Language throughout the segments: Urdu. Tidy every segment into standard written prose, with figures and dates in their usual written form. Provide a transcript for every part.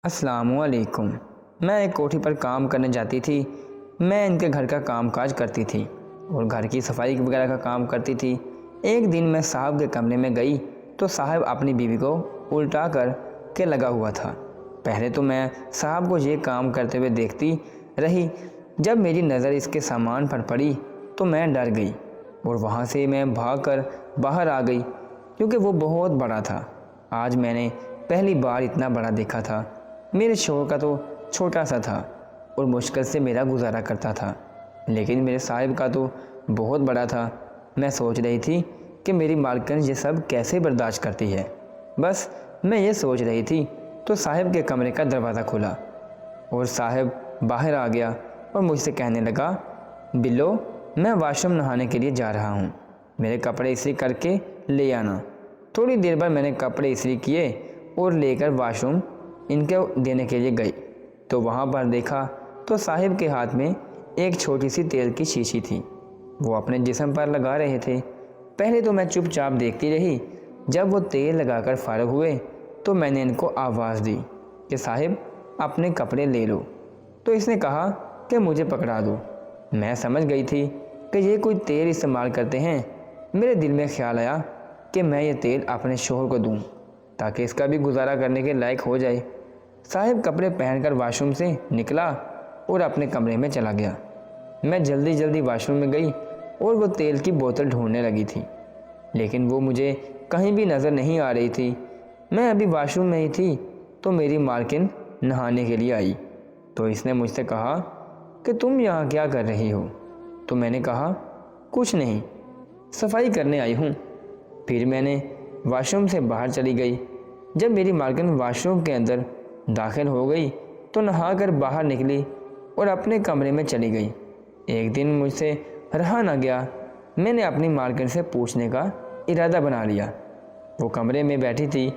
السلام علیکم۔ میں ایک کوٹھی پر کام کرنے جاتی تھی۔ میں ان کے گھر کا کام کاج کرتی تھی اور گھر کی صفائی وغیرہ کا کام کرتی تھی۔ ایک دن میں صاحب کے کمرے میں گئی تو صاحب اپنی بیوی کو الٹا کر کے لگا ہوا تھا۔ پہلے تو میں صاحب کو یہ کام کرتے ہوئے دیکھتی رہی۔ جب میری نظر اس کے سامان پر پڑی تو میں ڈر گئی اور وہاں سے میں بھاگ کر باہر آ گئی کیونکہ وہ بہت بڑا تھا۔ آج میں نے پہلی بار اتنا بڑا دیکھا تھا۔ میرے شوہر کا تو چھوٹا سا تھا اور مشکل سے میرا گزارا کرتا تھا، لیکن میرے صاحب کا تو بہت بڑا تھا۔ میں سوچ رہی تھی کہ میری مالکن یہ سب کیسے برداشت کرتی ہے۔ بس میں یہ سوچ رہی تھی تو صاحب کے کمرے کا دروازہ کھلا اور صاحب باہر آ گیا اور مجھ سے کہنے لگا، بلو میں واش روم نہانے کے لیے جا رہا ہوں، میرے کپڑے استری کر کے لے آنا۔ تھوڑی دیر بعد میں نے کپڑے استری کیے اور لے کر واش روم ان کو دینے کے لیے گئی تو وہاں پر دیکھا تو صاحب کے ہاتھ میں ایک چھوٹی سی تیل کی شیشی تھی۔ وہ اپنے جسم پر لگا رہے تھے۔ پہلے تو میں چپ چاپ دیکھتی رہی۔ جب وہ تیل لگا کر فارغ ہوئے تو میں نے ان کو آواز دی کہ صاحب اپنے کپڑے لے لو، تو اس نے کہا کہ مجھے پکڑا دو۔ میں سمجھ گئی تھی کہ یہ کوئی تیل استعمال کرتے ہیں۔ میرے دل میں خیال آیا کہ میں یہ تیل اپنے شوہر کو دوں تاکہ اس کا بھی گزارا کرنے کے لائق ہو جائے۔ صاحب کپڑے پہن کر واش روم سے نکلا اور اپنے کمرے میں چلا گیا۔ میں جلدی واش روم میں گئی اور وہ تیل کی بوتل ڈھونڈنے لگی تھی، لیکن وہ مجھے کہیں بھی نظر نہیں آ رہی تھی۔ میں ابھی واش روم میں ہی تھی تو میری مالکن نہانے کے لیے آئی تو اس نے مجھ سے کہا کہ تم یہاں کیا کر رہی ہو؟ تو میں نے کہا کچھ نہیں، صفائی کرنے آئی ہوں۔ پھر میں نے واش روم سے باہر چلی گئی۔ جب میری مالکن واش روم کے اندر داخل ہو گئی تو نہا کر باہر نکلی اور اپنے کمرے میں چلی گئی۔ ایک دن مجھ سے رہا نہ گیا، میں نے اپنی مالکن سے پوچھنے کا ارادہ بنا لیا۔ وہ کمرے میں بیٹھی تھی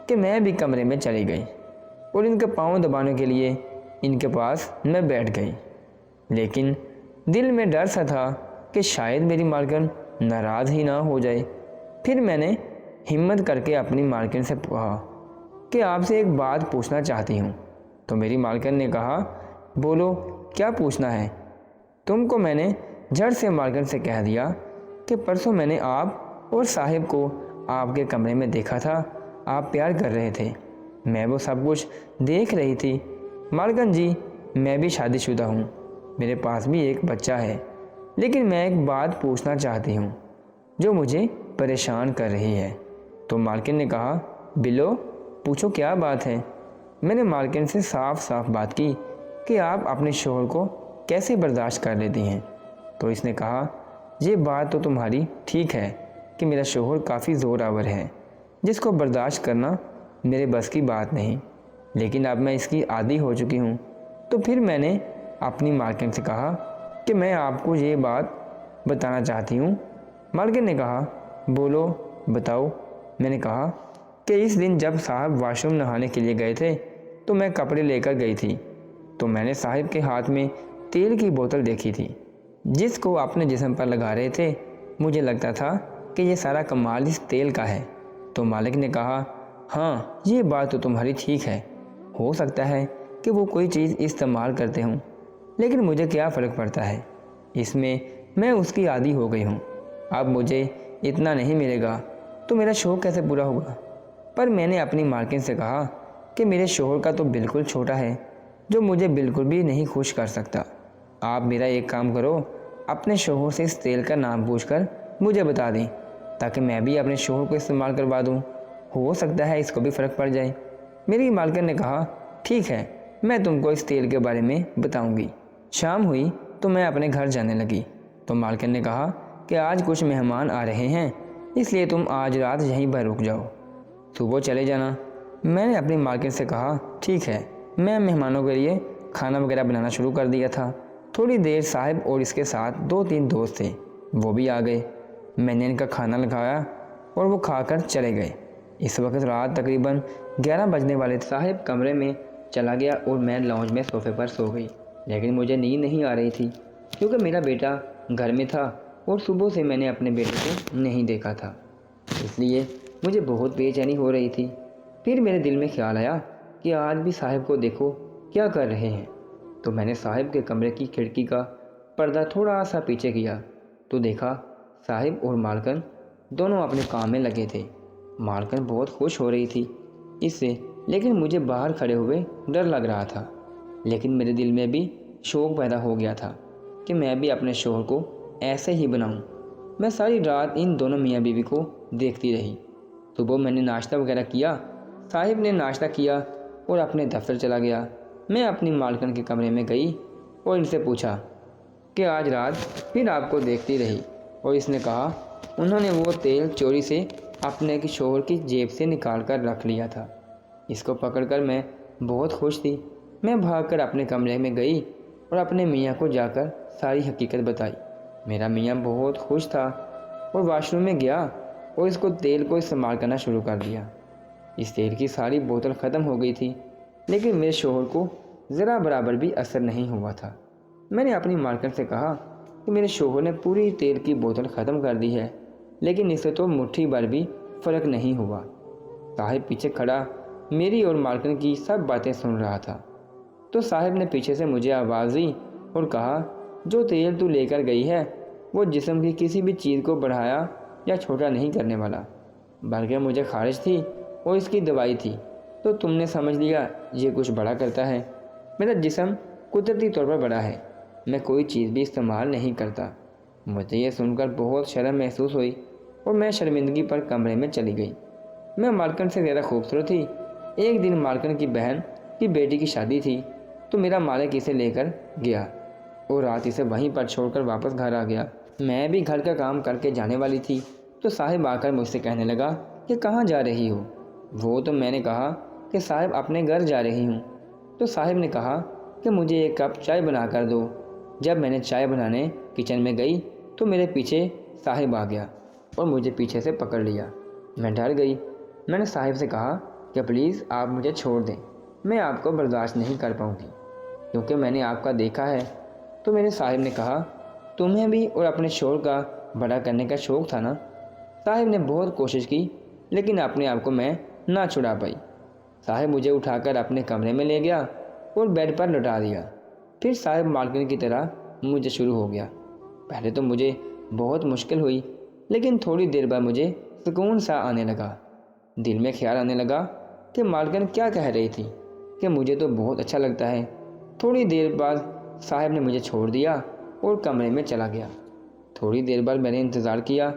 کہ میں بھی کمرے میں چلی گئی اور ان کے پاؤں دبانے کے لیے ان کے پاس میں بیٹھ گئی، لیکن دل میں ڈر سا تھا کہ شاید میری مالکن ناراض ہی نہ ہو جائے۔ پھر میں نے ہمت کر کے اپنی مالکن سے کہا کہ آپ سے ایک بات پوچھنا چاہتی ہوں۔ تو میری مالکن نے کہا، بولو کیا پوچھنا ہے؟ تم کو میں نے جھٹ سے مالکن سے کہہ دیا کہ پرسوں میں نے آپ اور صاحب کو آپ کے کمرے میں دیکھا تھا، آپ پیار کر رہے تھے۔ میں وہ سب کچھ دیکھ رہی تھی۔ مالکن جی، میں بھی شادی شدہ ہوں، میرے پاس بھی ایک بچہ ہے، لیکن میں ایک بات پوچھنا چاہتی ہوں جو مجھے پریشان کر رہی ہے۔ تو مالکن نے کہا، بلو پوچھو کیا بات ہے؟ میں نے مالکن سے صاف بات کی کہ آپ اپنے شوہر کو کیسے برداشت کر لیتی ہیں۔ تو اس نے کہا، یہ بات تو تمہاری ٹھیک ہے کہ میرا شوہر کافی زور آور ہے جس کو برداشت کرنا میرے بس کی بات نہیں، لیکن اب میں اس کی عادی ہو چکی ہوں۔ تو پھر میں نے اپنی مالکن سے کہا کہ میں آپ کو یہ بات بتانا چاہتی ہوں۔ مالکن نے کہا، بولو بتاؤ۔ میں نے کہا کہ اس دن جب صاحب واش روم نہانے کے لیے گئے تھے تو میں کپڑے لے کر گئی تھی تو میں نے صاحب کے ہاتھ میں تیل کی بوتل دیکھی تھی جس کو اپنے جسم پر لگا رہے تھے۔ مجھے لگتا تھا کہ یہ سارا کمال اس تیل کا ہے۔ تو مالک نے کہا، ہاں یہ بات تو تمہاری ٹھیک ہے، ہو سکتا ہے کہ وہ کوئی چیز استعمال کرتے ہوں، لیکن مجھے کیا فرق پڑتا ہے، اس میں اس کی عادی ہو گئی ہوں۔ اب مجھے اتنا نہیں ملے گا تو میرا شوق کیسے پورا ہوگا؟ پر میں نے اپنی مالکن سے کہا کہ میرے شوہر کا تو بالکل چھوٹا ہے جو مجھے بالکل بھی نہیں خوش کر سکتا۔ آپ میرا ایک کام کرو، اپنے شوہر سے اس تیل کا نام پوچھ کر مجھے بتا دیں تاکہ میں بھی اپنے شوہر کو استعمال کروا دوں، ہو سکتا ہے اس کو بھی فرق پڑ جائے۔ میری مالکن نے کہا، ٹھیک ہے، میں تم کو اس تیل کے بارے میں بتاؤں گی۔ شام ہوئی تو میں اپنے گھر جانے لگی تو مالکن نے کہا کہ آج کچھ مہمان آ رہے ہیں، اس لیے تم آج رات یہیں پر رک جاؤ، صبح چلے جانا۔ میں نے اپنی مالکن سے کہا، ٹھیک ہے۔ میں مہمانوں کے لیے کھانا وغیرہ بنانا شروع کر دیا تھا۔ تھوڑی دیر صاحب اور اس کے ساتھ 2-3 دوست تھے، وہ بھی آ گئے۔ میں نے ان کا کھانا لگایا اور وہ کھا کر چلے گئے۔ اس وقت رات تقریباً 11 بجنے والے تھے۔ صاحب کمرے میں چلا گیا اور میں لاؤنج میں صوفے پر سو گئی، لیکن مجھے نیند نہیں آ رہی تھی کیونکہ میرا بیٹا گھر میں تھا اور صبح سے میں نے اپنے بیٹے کو نہیں دیکھا تھا، اس لیے مجھے بہت بے چینی ہو رہی تھی۔ پھر میرے دل میں خیال آیا کہ آج بھی صاحب کو دیکھو کیا کر رہے ہیں۔ تو میں نے صاحب کے کمرے کی کھڑکی کا پردہ تھوڑا سا پیچھے کیا تو دیکھا صاحب اور مالکن دونوں اپنے کام میں لگے تھے۔ مالکن بہت خوش ہو رہی تھی اس سے، لیکن مجھے باہر کھڑے ہوئے ڈر لگ رہا تھا۔ لیکن میرے دل میں بھی شوق پیدا ہو گیا تھا کہ میں بھی اپنے شوہر کو ایسے ہی بناؤں۔ میں ساری رات ان دونوں میاں بیوی کو دیکھتی رہی۔ صبح میں نے ناشتہ وغیرہ کیا، صاحب نے ناشتہ کیا اور اپنے دفتر چلا گیا۔ میں اپنی مالکن کے کمرے میں گئی اور ان سے پوچھا کہ آج رات پھر آپ کو دیکھتی رہی، اور اس نے کہا انہوں نے وہ تیل چوری سے اپنے شوہر کی جیب سے نکال کر رکھ لیا تھا۔ اس کو پکڑ کر میں بہت خوش تھی۔ میں بھاگ کر اپنے کمرے میں گئی اور اپنے میاں کو جا کر ساری حقیقت بتائی۔ میرا میاں بہت خوش تھا اور واش روم میں گیا اور اس کو تیل کو استعمال کرنا شروع کر دیا۔ اس تیل کی ساری بوتل ختم ہو گئی تھی، لیکن میرے شوہر کو ذرا برابر بھی اثر نہیں ہوا تھا۔ میں نے اپنی مالکن سے کہا کہ میرے شوہر نے پوری تیل کی بوتل ختم کر دی ہے، لیکن اس سے تو مٹھی بھر بھی فرق نہیں ہوا۔ صاحب پیچھے کھڑا میری اور مالکن کی سب باتیں سن رہا تھا۔ تو صاحب نے پیچھے سے مجھے آواز دی اور کہا جو تیل تو لے کر گئی ہے وہ جسم کی کسی بھی چیز کو بڑھایا یا چھوٹا نہیں کرنے والا، بلکہ مجھے خارش تھی اور اس کی دوائی تھی، تو تم نے سمجھ لیا یہ کچھ بڑا کرتا ہے۔ میرا جسم قدرتی طور پر بڑا ہے، میں کوئی چیز بھی استعمال نہیں کرتا۔ مجھے یہ سن کر بہت شرم محسوس ہوئی اور میں شرمندگی پر کمرے میں چلی گئی۔ میں مالکن سے زیادہ خوبصورت تھی۔ ایک دن مالکن کی بہن کی بیٹی کی شادی تھی، تو میرا مالک اسے لے کر گیا اور رات اسے وہیں پر چھوڑ کر واپس گھر آ گیا۔ میں بھی گھر کا کام کر کے جانے والی تھی تو صاحب آ کر مجھ سے کہنے لگا کہ کہاں جا رہی ہو؟ وہ تو میں نے کہا کہ صاحب اپنے گھر جا رہی ہوں۔ تو صاحب نے کہا کہ مجھے ایک کپ چائے بنا کر دو۔ جب میں نے چائے بنانے کچن میں گئی تو میرے پیچھے صاحب آ گیا اور مجھے پیچھے سے پکڑ لیا۔ میں ڈر گئی۔ میں نے صاحب سے کہا کہ پلیز آپ مجھے چھوڑ دیں، میں آپ کو برداشت نہیں کر پاؤں گی کیونکہ میں نے آپ کا دیکھا ہے۔ تو میرے صاحب نے کہا تمہیں بھی اور اپنے شوہر کا بڑا کرنے کا شوق تھا نا؟ صاحب نے بہت کوشش کی لیکن اپنے آپ کو میں نہ چھڑا پائی۔ صاحب مجھے اٹھا کر اپنے کمرے میں لے گیا اور بیڈ پر لٹا دیا۔ پھر صاحب مالکن کی طرح مجھے شروع ہو گیا۔ پہلے تو مجھے بہت مشکل ہوئی، لیکن تھوڑی دیر بعد مجھے سکون سا آنے لگا۔ دل میں خیال آنے لگا کہ مالکن کیا کہہ رہی تھی کہ مجھے تو بہت اچھا لگتا ہے۔ تھوڑی دیر بعد صاحب نے مجھے چھوڑ دیا اور کمرے میں چلا گیا۔ تھوڑی دیر بعد میں نے انتظار کیا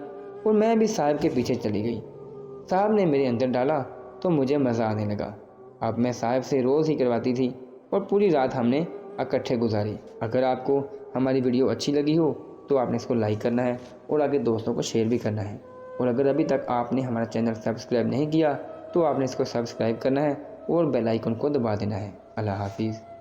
اور میں بھی صاحب کے پیچھے چلی گئی۔ صاحب نے میرے اندر ڈالا تو مجھے مزہ آنے لگا۔ اب میں صاحب سے روز ہی کرواتی تھی اور پوری رات ہم نے اکٹھے گزاری۔ اگر آپ کو ہماری ویڈیو اچھی لگی ہو تو آپ نے اس کو لائک کرنا ہے اور آگے دوستوں کو شیئر بھی کرنا ہے، اور اگر ابھی تک آپ نے ہمارا چینل سبسکرائب نہیں کیا تو آپ نے اس کو سبسکرائب کرنا ہے اور بیل آئیکن کو دبا دینا ہے۔ اللہ حافظ۔